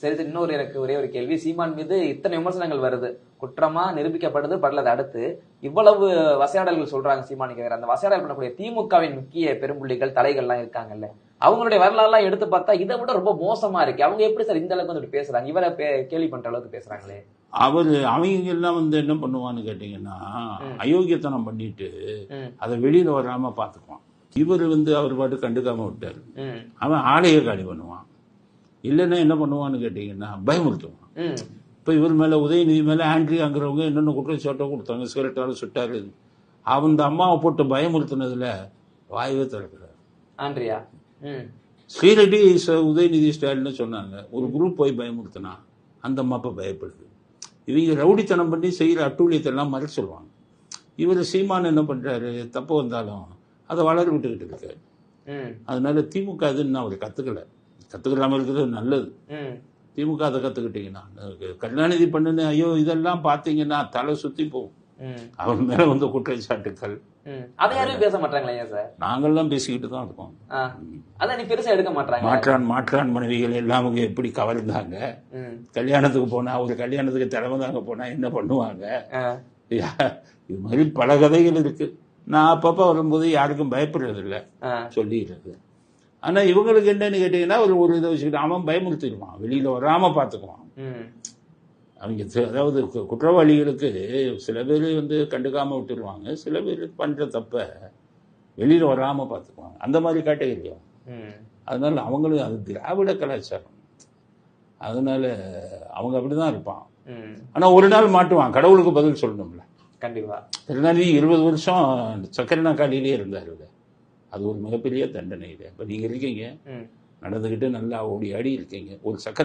சரி சரி, இன்னொரு எனக்கு ஒரே ஒரு கேள்வி. சீமான் மீது இத்தனை விமர்சனங்கள் வருது, குற்றமா நிரூபிக்கப்படுது, படலதை அடுத்து இவ்வளவு வசையாடல்கள் சொல்றாங்க சீமானுக்கு வேற. அந்த வசையாடல் பண்ணக்கூடிய திமுகவின் முக்கிய பெரும்புள்ளிகள் தலைகள்லாம் இருக்காங்கல்ல, அவங்களுடைய வரலாறுலாம் எடுத்து பார்த்தா இதை விட ரொம்ப மோசமா இருக்கு. அவங்க எப்படி சார் இந்த அளவுக்கு வந்து பேசுறாங்க? இவரை கேள்வி பண்ற அளவுக்கு பேசுறாங்களே. அவங்க எல்லாம் என்ன பண்ணுவான்னு கேட்டீங்கன்னா, அயோக்கியத்தனம் பண்ணிட்டு அதை வெளியில வராம பாத்துக்குவான். இவர் அவர் பாட்டு கண்டுக்காம விட்டாரு. அவன் ஆலய காலி பண்ணுவான். இல்லைன்னா என்ன பண்ணுவான்னு கேட்டீங்கன்னா பயமுறுத்துவான். இப்ப இவர் மேல, உதயநிதி மேல ஆண்ட்ரியாங்கிறவங்க என்னென்ன குற்றச்சாட்டை கொடுத்தாங்க, சிகரெட்டாலும் சுட்டாரு. அவன் அம்மாவை போட்டு பயமுறுத்தினதுல வாயவே திறக்கிறார் ஆண்ட்ரியா. ஸ்ரீரெட்டி உதயநிதி ஸ்டாலின் சொன்னாங்க, ஒரு குரூப் போய் பயமுறுத்தினா அந்த அம்மா அப்ப பயப்படுது. இவங்க ரவுடித்தனம் பண்ணி செய்யற அட்டூழியத்தை எல்லாம் மறைச்சு சொல்லுவாங்க. இவர் சீமான் என்ன பண்றாரு, தப்பு வந்தாலும் அதை வளர விட்டுக்கிட்டு இருக்காரு. அதனால திமுக அதுன்னு அவர் கத்துக்கலாம இருக்கிறது நல்லது. திமுக அதை கத்துக்கிட்டீங்கன்னா, கருணாநிதி பண்ணுன ஐயோ இதெல்லாம் பாத்தீங்கன்னா தலை சுத்தி போகும். அவர் மேல வந்த குற்றச்சாட்டுக்கள் அதை யாரும் பேச மாட்டாங்களா சார்? நாங்கெல்லாம் பேசிக்கிட்டு தான் இருக்கோம். அதான் நீ பெருசா எடுக்க மாட்டாங்க. மாற்றான் மனைவிகள் எல்லாம் எப்படி கவர்ந்தாங்க. கல்யாணத்துக்கு போனா, ஒரு கல்யாணத்துக்கு தலைமை தாங்க போனா என்ன பண்ணுவாங்க. இது மாதிரி பல கதைகள் இருக்கு. நான் அப்பப்ப வரும்போது யாருக்கும் பயப்படுறது இல்லை சொல்லிடுறது. ஆனா இவங்களுக்கு என்னன்னு கேட்டீங்கன்னா, ஒரு இதை வச்சுக்கிட்டு அவன் பயமுறுத்திடுவான், வெளியில வராம பாத்துக்குவான். அவங்க அதாவது குற்றவாளிகளுக்கு சில பேர் கண்டுக்காம விட்டுருவாங்க, சில பேர் பண்ற தப்ப வெளியில வராம பாத்துக்குவாங்க. அந்த மாதிரி கேட்டகரியா. அதனால அவங்களும் அது திராவிட கலாச்சாரம், அதனால அவங்க அப்படிதான் இருப்பான். ஆனா ஒரு நாள் மாட்டுவான், கடவுளுக்கு பதில் சொல்லணும்ல. கண்டிப்பா. கருணாநிதி 20 வருஷம் சக்கரனா காலிலேயே இருந்தாரு. அது ஒரு மிகப்பெரிய தண்டனை. இப்ப நீங்க இருக்கீங்க, நடந்துகிட்டு நல்லா ஓடி ஆடி இருக்கீங்க, ஒரு சக்கர